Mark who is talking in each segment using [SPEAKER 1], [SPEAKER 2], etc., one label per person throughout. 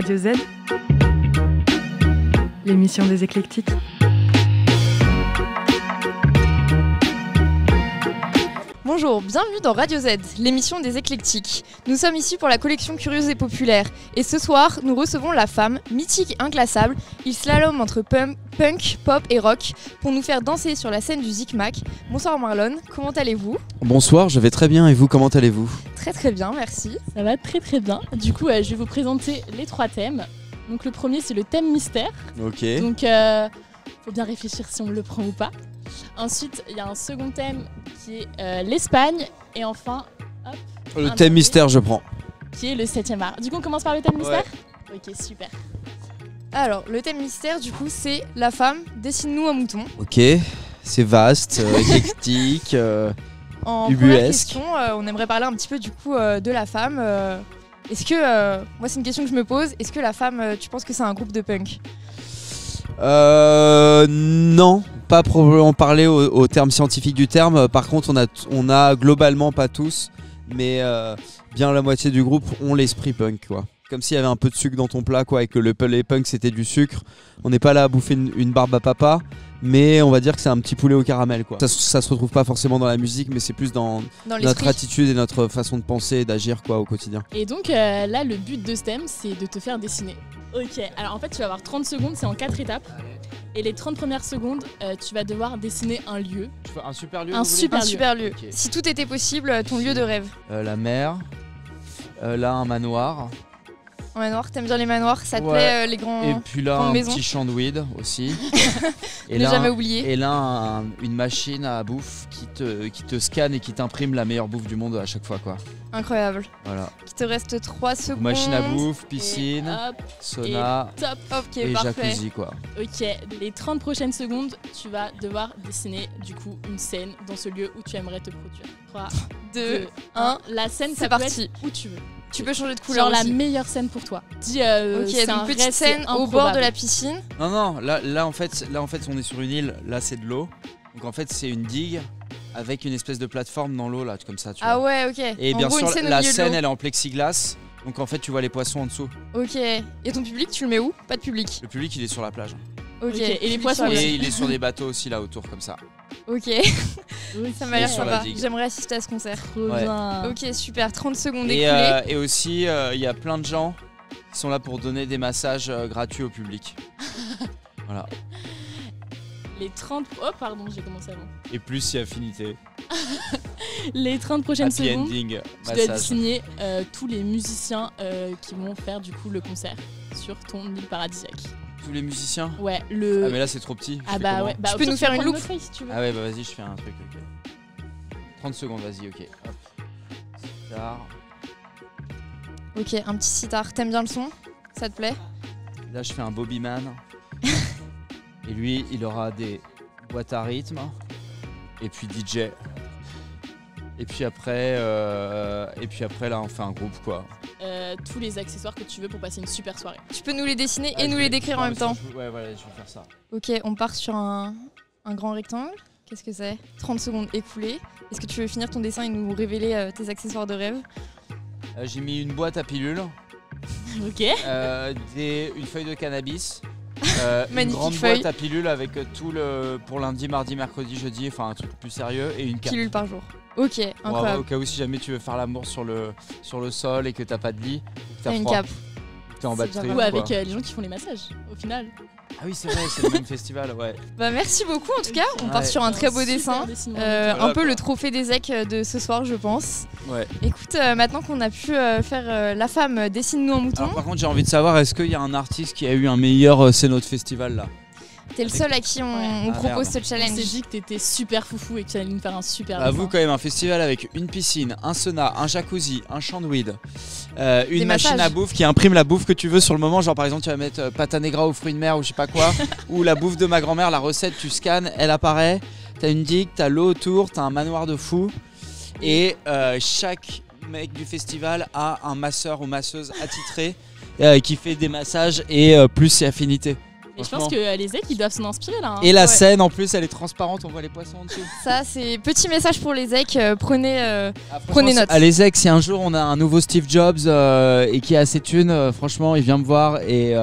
[SPEAKER 1] Radio Z, l'émission des éclectiques.
[SPEAKER 2] Bonjour, bienvenue dans Radio Z, l'émission des éclectiques. Nous sommes ici pour la collection Curieuse et Populaire. Et ce soir, nous recevons la femme, mythique et inclassable. Il slalome entre punk, pop et rock pour nous faire danser sur la scène du Zikmak. Bonsoir Marlon, comment allez-vous ?
[SPEAKER 3] Bonsoir, je vais très bien et vous, comment allez-vous ?
[SPEAKER 2] Très très bien, merci.
[SPEAKER 4] Ça va très très bien. Du coup, je vais vous présenter les 3 thèmes. Donc le premier, c'est le thème mystère.
[SPEAKER 3] Ok.
[SPEAKER 4] Donc, faut bien réfléchir si on le prend ou pas. Ensuite, il y a un second thème qui est l'Espagne. Et enfin, hop,
[SPEAKER 3] Le thème mystère, je prends.
[SPEAKER 4] qui est le 7e art. Du coup, on commence par le thème mystère ? Ok, super.
[SPEAKER 2] Alors, le thème mystère, du coup, c'est la femme, dessine-nous un mouton.
[SPEAKER 3] Ok, c'est vaste, éclectique.
[SPEAKER 2] En
[SPEAKER 3] Ubuesque.
[SPEAKER 2] première question, on aimerait parler un petit peu du coup de la femme. Est-ce que, moi c'est une question que je me pose, est-ce que la femme, tu penses que c'est un groupe de punk ?
[SPEAKER 3] Non, pas proprement parler au terme scientifique du terme. Par contre, on a globalement, pas tous, mais bien la moitié du groupe ont l'esprit punk, quoi. Comme s'il y avait un peu de sucre dans ton plat, quoi, et que les punks c'était du sucre. On n'est pas là à bouffer une barbe à papa, mais on va dire que c'est un petit poulet au caramel, quoi. Ça se retrouve pas forcément dans la musique, mais c'est plus dans notre attitude et notre façon de penser et d'agir, quoi, au quotidien.
[SPEAKER 4] Et donc là, le but de ce thème, c'est de te faire dessiner. Ok, alors en fait, tu vas avoir 30 secondes, c'est en 4 étapes. Et les 30 premières secondes, tu vas devoir dessiner un lieu.
[SPEAKER 3] Un super lieu.
[SPEAKER 4] Un super lieu.
[SPEAKER 2] Okay. Si tout était possible, ton lieu de rêve.
[SPEAKER 3] La mer. Là, un manoir.
[SPEAKER 2] Un manoir, t'aimes bien les manoirs, ça te
[SPEAKER 3] Ouais.
[SPEAKER 2] plaît les grands
[SPEAKER 3] Et puis là,
[SPEAKER 2] grandes
[SPEAKER 3] un
[SPEAKER 2] maisons.
[SPEAKER 3] petit champ de weed aussi. Et
[SPEAKER 2] Ne
[SPEAKER 3] là,
[SPEAKER 2] jamais oublier.
[SPEAKER 3] Et là, une machine à bouffe qui te scanne et qui t'imprime la meilleure bouffe du monde à chaque fois, quoi.
[SPEAKER 2] Incroyable.
[SPEAKER 3] Voilà.
[SPEAKER 2] Il te reste 3 secondes.
[SPEAKER 3] Machine à bouffe, piscine,
[SPEAKER 4] Et hop,
[SPEAKER 3] sauna
[SPEAKER 4] et top.
[SPEAKER 2] Ok,
[SPEAKER 3] et
[SPEAKER 2] parfait.
[SPEAKER 3] jacuzzi, quoi.
[SPEAKER 4] Ok, les 30 prochaines secondes, tu vas devoir dessiner du coup une scène dans ce lieu où tu aimerais te produire. 3, 2, 1, la scène,
[SPEAKER 2] c'est
[SPEAKER 4] ça peut
[SPEAKER 2] parti.
[SPEAKER 4] être où tu veux.
[SPEAKER 2] Tu peux changer de couleur
[SPEAKER 4] Genre
[SPEAKER 2] aussi.
[SPEAKER 4] la meilleure scène pour toi. Dis,
[SPEAKER 2] Ok,
[SPEAKER 4] c'est
[SPEAKER 2] donc
[SPEAKER 4] un
[SPEAKER 2] petite
[SPEAKER 4] rêve,
[SPEAKER 2] scène
[SPEAKER 4] c'est
[SPEAKER 2] au bord
[SPEAKER 4] improbable.
[SPEAKER 2] de la piscine.
[SPEAKER 3] Non, là en fait, on est sur une île. Là, c'est de l'eau. Donc en fait, c'est une digue avec une espèce de plateforme dans l'eau, là, comme ça. Tu
[SPEAKER 2] Ah
[SPEAKER 3] vois.
[SPEAKER 2] ouais, ok.
[SPEAKER 3] Et
[SPEAKER 2] En
[SPEAKER 3] bien
[SPEAKER 2] gros,
[SPEAKER 3] sûr,
[SPEAKER 2] une scène au
[SPEAKER 3] la
[SPEAKER 2] milieu de
[SPEAKER 3] scène,
[SPEAKER 2] l'eau.
[SPEAKER 3] elle est en plexiglas. Donc en fait, tu vois les poissons en dessous.
[SPEAKER 2] Ok. Et ton public, tu le mets où ? Pas de public.
[SPEAKER 3] Le public, il est sur la plage.
[SPEAKER 2] Ok.
[SPEAKER 4] Et les poissons
[SPEAKER 2] Sur la-
[SPEAKER 3] Et il est sur des bateaux aussi, là, autour, comme ça.
[SPEAKER 2] Ok.
[SPEAKER 4] Oui,
[SPEAKER 2] Ça m'a l'air
[SPEAKER 3] sur la
[SPEAKER 2] sympa.
[SPEAKER 3] digue.
[SPEAKER 2] J'aimerais assister à ce concert.
[SPEAKER 4] Trop
[SPEAKER 3] Ouais.
[SPEAKER 4] bien.
[SPEAKER 2] Ok, super. 30 secondes
[SPEAKER 3] Et,
[SPEAKER 2] écoulées.
[SPEAKER 3] et aussi, il y a plein de gens qui sont là pour donner des massages gratuits au public. Voilà.
[SPEAKER 4] Les 30... Oh pardon, j'ai commencé avant.
[SPEAKER 3] Et plus si affinité.
[SPEAKER 4] Les 30 prochaines
[SPEAKER 3] Happy
[SPEAKER 4] secondes,
[SPEAKER 3] ending,
[SPEAKER 4] tu dois
[SPEAKER 3] massage.
[SPEAKER 4] dessiner tous les musiciens qui vont faire du coup le concert sur ton île paradisiaque.
[SPEAKER 3] Tous les musiciens.
[SPEAKER 4] Ouais,
[SPEAKER 3] Ah
[SPEAKER 4] le...
[SPEAKER 3] mais là c'est trop petit. Je
[SPEAKER 4] Ah
[SPEAKER 3] fais
[SPEAKER 4] bah
[SPEAKER 3] comment
[SPEAKER 4] ouais, bah,
[SPEAKER 2] Tu
[SPEAKER 4] au
[SPEAKER 2] peux
[SPEAKER 4] pire,
[SPEAKER 2] nous faire
[SPEAKER 4] peux
[SPEAKER 2] une
[SPEAKER 4] prendre
[SPEAKER 2] loupe.
[SPEAKER 4] notre feuille, si tu veux.
[SPEAKER 3] Ah ouais bah vas-y je fais un truc ok. 30 secondes vas-y ok. Hop. Sitar.
[SPEAKER 2] Ok, un petit sitar. T'aimes bien le son ? Ça te plaît ?
[SPEAKER 3] Là je fais un Bobbyman. Et lui il aura des boîtes à rythme. Et puis DJ. Et puis après là on fait un groupe quoi.
[SPEAKER 4] Tous les accessoires que tu veux pour passer une super soirée.
[SPEAKER 2] Tu peux nous les dessiner
[SPEAKER 3] Ah,
[SPEAKER 2] et
[SPEAKER 3] je
[SPEAKER 2] nous
[SPEAKER 3] vais-
[SPEAKER 2] les décrire en
[SPEAKER 3] non,
[SPEAKER 2] même
[SPEAKER 3] mais
[SPEAKER 2] temps.
[SPEAKER 3] Ouais voilà je vais faire ça.
[SPEAKER 2] Ok, on part sur un grand rectangle. Qu'est-ce que c'est ? 30 secondes écoulées. Est-ce que tu veux finir ton dessin et nous révéler tes accessoires de rêve ?
[SPEAKER 3] J'ai mis une boîte à pilules.
[SPEAKER 4] Ok.
[SPEAKER 3] Une feuille de cannabis, une
[SPEAKER 2] Magnifique
[SPEAKER 3] grande
[SPEAKER 2] feuille.
[SPEAKER 3] boîte à pilules avec tout le pour lundi, mardi, mercredi, jeudi, enfin un truc plus sérieux et une cape.
[SPEAKER 2] Pilule par jour. Ok,
[SPEAKER 3] Pour avoir-
[SPEAKER 2] incroyable.
[SPEAKER 3] au cas où si jamais tu veux faire l'amour sur le sol et que t'as pas de lit, ou que
[SPEAKER 2] T'as
[SPEAKER 3] t'as
[SPEAKER 2] une
[SPEAKER 3] froid,
[SPEAKER 2] cape.
[SPEAKER 3] ou que t'es en
[SPEAKER 2] C'est
[SPEAKER 3] batterie.
[SPEAKER 2] bien
[SPEAKER 4] Ou
[SPEAKER 3] quoi.
[SPEAKER 4] avec les gens qui font les massages, au final.
[SPEAKER 3] Ah oui c'est vrai, c'est le même festival, ouais.
[SPEAKER 2] Bah merci beaucoup en tout cas. On part
[SPEAKER 3] Ouais.
[SPEAKER 2] sur un très beau
[SPEAKER 4] Super
[SPEAKER 2] dessin.
[SPEAKER 4] dessin.
[SPEAKER 3] Voilà,
[SPEAKER 2] Un peu
[SPEAKER 3] quoi.
[SPEAKER 2] le trophée des EC de ce soir, je pense.
[SPEAKER 3] Ouais.
[SPEAKER 2] Écoute, maintenant qu'on a pu faire la femme, dessine-nous un mouton.
[SPEAKER 3] Alors par contre j'ai envie de savoir est-ce qu'il y a un artiste qui a eu un meilleur C'est notre festival là.
[SPEAKER 2] T'es le seul à qui on
[SPEAKER 3] Ah,
[SPEAKER 2] propose
[SPEAKER 3] merde.
[SPEAKER 2] ce challenge.
[SPEAKER 4] On s'est dit que t'étais super foufou et que tu allais nous faire un super
[SPEAKER 3] À vous
[SPEAKER 4] dessin.
[SPEAKER 3] quand même un festival avec une piscine, un sauna, un jacuzzi, un champ de weed, une machine
[SPEAKER 2] massages.
[SPEAKER 3] à bouffe qui imprime la bouffe que tu veux sur le moment, genre par exemple tu vas mettre pâte à negra aux fruits de mer ou je sais pas quoi, ou la bouffe de ma grand-mère, la recette tu scannes, elle apparaît, t'as une digue, t'as l'eau autour, t'as un manoir de fou et chaque mec du festival a un masseur ou masseuse attitré qui fait des massages et plus ses affinités.
[SPEAKER 4] Et je pense que les EC, ils doivent s'en inspirer là.
[SPEAKER 1] Et la scène en plus, elle est transparente, on voit les poissons en dessous.
[SPEAKER 2] Ça, c'est petit message pour les EC, prenez note.
[SPEAKER 1] À les EC, si un jour on a un nouveau Steve Jobs et qui a assez de thunes, franchement, il vient me voir et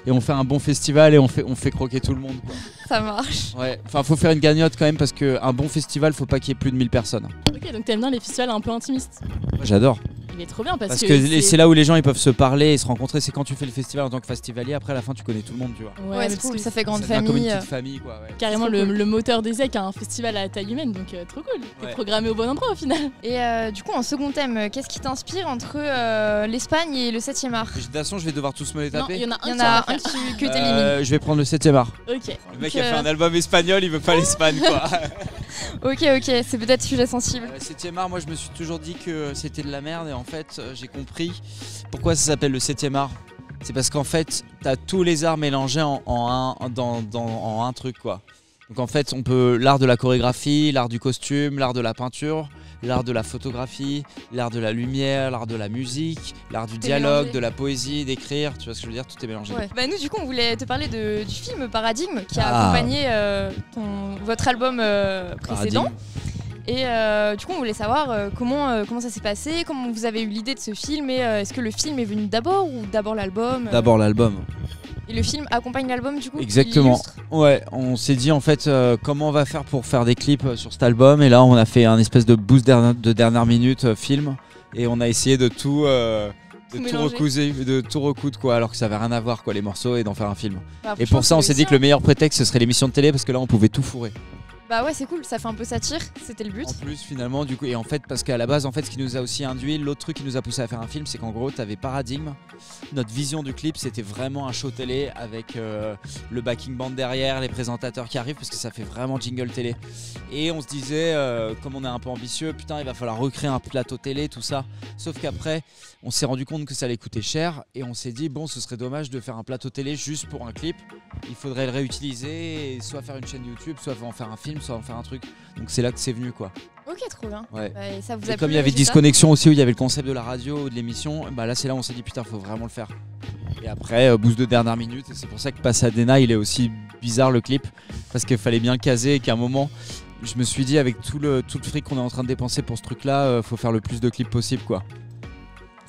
[SPEAKER 1] on fait un bon festival et on fait croquer tout le monde, quoi.
[SPEAKER 2] Ça marche.
[SPEAKER 1] Ouais, enfin, faut faire une cagnotte quand même parce qu'un bon festival, faut pas qu'il y ait plus de 1000 personnes.
[SPEAKER 4] Ok, donc t'aimes bien les festivals un peu intimistes.
[SPEAKER 1] J'adore.
[SPEAKER 4] Il est trop bien parce
[SPEAKER 1] que c'est là où les gens ils peuvent se parler et se rencontrer. C'est quand tu fais le festival en tant que festivalier. Après, à la fin, tu connais tout le monde, tu vois.
[SPEAKER 2] Ouais, c'est cool, ça fait grande
[SPEAKER 1] famille. Comme une petite
[SPEAKER 2] famille,
[SPEAKER 1] quoi. Ouais.
[SPEAKER 4] Carrément, le moteur des EC a un festival à taille humaine, donc trop cool. T'es programmé au bon endroit au final.
[SPEAKER 2] Et du coup, en second thème, qu'est-ce qui t'inspire entre l'Espagne et le 7e art?
[SPEAKER 1] De toute façon, je vais devoir tous me les taper.
[SPEAKER 4] Il y en a un
[SPEAKER 2] que t'élimines.
[SPEAKER 1] Je vais prendre le 7e art.
[SPEAKER 4] Ok.
[SPEAKER 1] Le mec a fait un album espagnol, il veut pas l'Espagne, quoi.
[SPEAKER 2] Ok, c'est peut-être sujet sensible.
[SPEAKER 1] 7e art, moi je me suis toujours dit que c'était de la merde et en fait j'ai compris pourquoi ça s'appelle le 7e art. C'est parce qu'en fait t'as tous les arts mélangés en un truc, quoi. Donc en fait on peut l'art de la chorégraphie, l'art du costume, l'art de la peinture, l'art de la photographie, l'art de la lumière, l'art de la musique, l'art du dialogue, de la poésie, d'écrire, tu vois ce que je veux dire, tout est mélangé.
[SPEAKER 2] Ouais. Bah nous du coup on voulait te parler du film Paradigme qui a accompagné votre album précédent. Paradigme. Et du coup on voulait savoir comment ça s'est passé, comment vous avez eu l'idée de ce film et est-ce que le film est venu d'abord ou d'abord l'album
[SPEAKER 1] D'abord l'album.
[SPEAKER 2] Et le film accompagne l'album du coup?
[SPEAKER 1] Exactement. Ouais, on s'est dit en fait comment on va faire pour faire des clips sur cet album et là on a fait un espèce de boost de dernière minute film et on a essayé de tout recoudre quoi, alors que ça avait rien à voir quoi les morceaux et d'en faire un film. Bah, et pour ça on s'est dit que le meilleur prétexte ce serait l'émission de télé parce que là on pouvait tout fourrer.
[SPEAKER 2] Bah ouais c'est cool, ça fait un peu satire, c'était le but.
[SPEAKER 1] En plus finalement du coup, et en fait parce qu'à la base en fait ce qui nous a aussi induit, l'autre truc qui nous a poussé à faire un film, c'est qu'en gros t'avais Paradigme. Notre vision du clip c'était vraiment un show télé avec le backing band derrière, les présentateurs qui arrivent parce que ça fait vraiment jingle télé. Et on se disait comme on est un peu ambitieux, putain il va falloir recréer un plateau télé tout ça. Sauf qu'après on s'est rendu compte que ça allait coûter cher et on s'est dit bon ce serait dommage de faire un plateau télé juste pour un clip. Il faudrait le réutiliser et soit faire une chaîne YouTube, soit en faire un film, soit en faire un truc. Donc c'est là que c'est venu quoi.
[SPEAKER 2] Ok, trop bien.
[SPEAKER 1] Ouais.
[SPEAKER 2] Bah, et ça vous
[SPEAKER 1] et comme il y avait Disconnexion aussi où il y avait le concept de la radio ou de l'émission, bah là c'est là où on s'est dit putain faut vraiment le faire. Et après boost de dernière minute et c'est pour ça que Pasadena il est aussi bizarre le clip parce qu'il fallait bien caser et qu'à un moment je me suis dit avec tout le fric qu'on est en train de dépenser pour ce truc là faut faire le plus de clips possible quoi.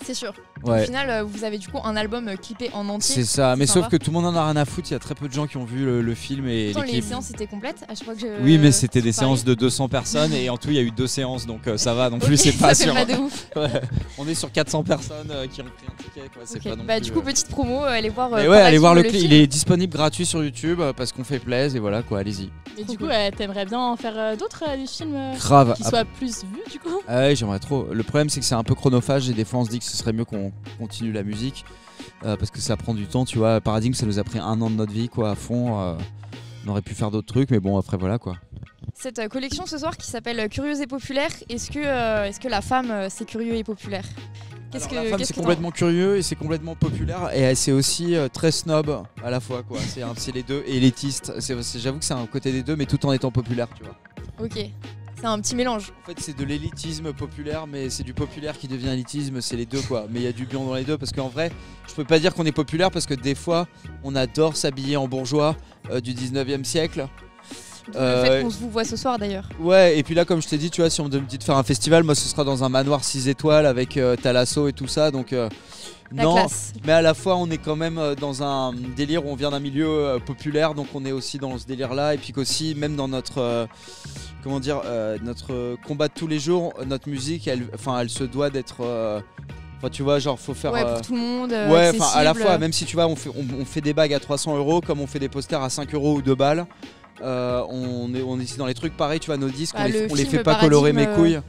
[SPEAKER 2] C'est sûr.
[SPEAKER 1] Ouais.
[SPEAKER 2] Au final, vous avez du coup un album clippé en entier.
[SPEAKER 1] C'est ça, mais sauf que tout le monde en a rien à foutre. Il y a très peu de gens qui ont vu le film et
[SPEAKER 2] pourtant,
[SPEAKER 1] les clips.
[SPEAKER 2] Les séances étaient complètes à chaque fois que
[SPEAKER 1] Oui, mais c'était des séances de 200 personnes et en tout il y a eu 2 séances donc ça va non plus, c'est pas sûr.
[SPEAKER 2] Pas de ouf.
[SPEAKER 1] Ouais. On est sur 400 personnes qui ont pris un ticket quoi. C'est pas non plus,
[SPEAKER 2] du coup petite promo, allez voir.
[SPEAKER 1] Allez voir le clip. Il est disponible gratuit sur YouTube parce qu'on fait plaisir et voilà quoi, allez-y.
[SPEAKER 4] Et du coup, t'aimerais bien en faire d'autres des films qui soient plus vus du coup?
[SPEAKER 1] Ouais, j'aimerais trop. Le problème c'est que c'est un peu chronophage et des fois on se dit que ce serait mieux qu'on continue la musique parce que ça prend du temps, tu vois. Paradigme ça nous a pris 1 an de notre vie quoi à fond. On aurait pu faire d'autres trucs mais bon après voilà quoi.
[SPEAKER 2] Cette collection ce soir qui s'appelle Curieuse et populaire, est-ce que la femme c'est curieux et populaire?
[SPEAKER 1] La femme c'est complètement curieux et c'est complètement populaire et c'est aussi très snob à la fois quoi. C'est les deux et élitiste. J'avoue que c'est un côté des deux mais tout en étant populaire tu vois.
[SPEAKER 2] Ok. C'est un petit mélange.
[SPEAKER 1] En fait, c'est de l'élitisme populaire, mais c'est du populaire qui devient élitisme, c'est les deux quoi. Mais il y a du bien dans les deux parce qu'en vrai, je peux pas dire qu'on est populaire parce que des fois, on adore s'habiller en bourgeois du 19e siècle.
[SPEAKER 2] Le fait qu'on se vous voit ce soir d'ailleurs.
[SPEAKER 1] Ouais, et puis là, comme je t'ai dit, tu vois, si on me dit de faire un festival, moi ce sera dans un manoir 6 étoiles avec Thalasso et tout ça, donc. Non,
[SPEAKER 2] classe.
[SPEAKER 1] Mais à la fois on est quand même dans un délire où on vient d'un milieu populaire, donc on est aussi dans ce délire là et puis qu'aussi même dans notre notre combat de tous les jours, notre musique elle se doit d'être tu vois genre faut faire
[SPEAKER 2] pour tout le monde
[SPEAKER 1] ouais à la fois même si tu vois on fait des bagues à 300 € comme on fait des posters à 5 € ou 2 balles on est ici dans les trucs pareils tu vois nos disques on les fait pas colorer mes couilles.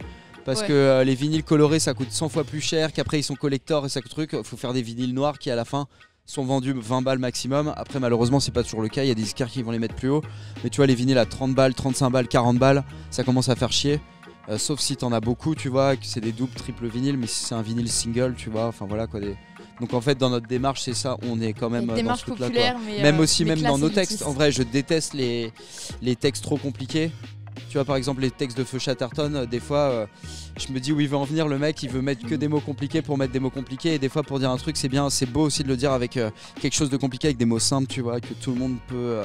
[SPEAKER 1] Parce que les vinyles colorés ça coûte 100 fois plus cher, qu'après ils sont collector et ça truc. Faut faire des vinyles noirs qui à la fin sont vendus 20 balles maximum. Après malheureusement c'est pas toujours le cas, il y a des disquaires qui vont les mettre plus haut. Mais tu vois les vinyles à 30 balles, 35 balles, 40 balles, ça commence à faire chier. Sauf si t'en as beaucoup tu vois, que c'est des doubles, triples vinyles, mais si c'est un vinyle single tu vois, enfin voilà quoi. Donc en fait dans notre démarche c'est ça, on est quand même dans ce truc là quoi. Même dans nos textes, en vrai je déteste les textes trop compliqués. Tu vois, par exemple, les textes de Feu Chatterton, des fois, je me dis où il veut en venir, le mec, il veut mettre que des mots compliqués pour mettre des mots compliqués. Et des fois, pour dire un truc, c'est bien, c'est beau aussi de le dire avec quelque chose de compliqué, avec des mots simples, tu vois, que tout le monde peut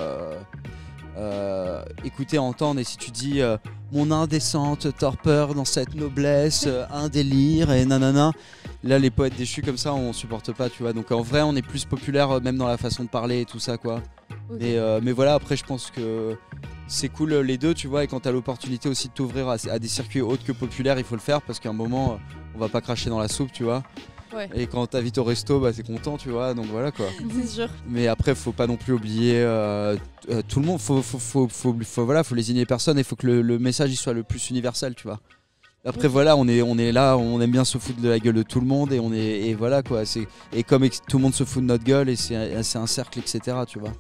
[SPEAKER 1] écouter, entendre. Et si tu dis mon indécente torpeur dans cette noblesse, un délire et nanana, là, les poètes déchus comme ça, on supporte pas, tu vois. Donc en vrai, on est plus populaire, même dans la façon de parler et tout ça, quoi. Okay. Mais voilà, après, je pense que c'est cool les deux, tu vois, et quand tu as l'opportunité aussi de t'ouvrir à des circuits autres que populaires, il faut le faire parce qu'à un moment, on va pas cracher dans la soupe, tu vois.
[SPEAKER 2] Ouais.
[SPEAKER 1] Et quand t'invites au resto, bah t'es content, tu vois, donc voilà quoi.
[SPEAKER 2] C'est sûr.
[SPEAKER 1] Mais après, faut pas non plus oublier tout le monde, faut lésigner personne et faut que le message il soit le plus universel, tu vois. Après voilà, on est là, on aime bien se foutre de la gueule de tout le monde et voilà quoi. Et comme tout le monde se fout de notre gueule et c'est un cercle, etc. Tu vois.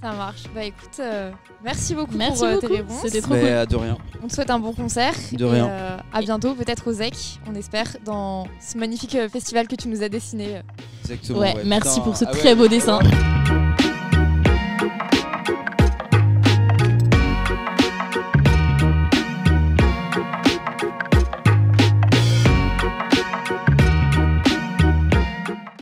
[SPEAKER 2] Ça marche. Bah écoute, merci beaucoup pour tes réponses.
[SPEAKER 4] C'était trop cool.
[SPEAKER 1] De rien.
[SPEAKER 2] On te souhaite un bon concert.
[SPEAKER 1] De rien.
[SPEAKER 2] À bientôt, peut-être au ZEC, on espère, dans ce magnifique festival que tu nous as dessiné.
[SPEAKER 1] Exactement.
[SPEAKER 4] Ouais, merci pour ce très beau dessin.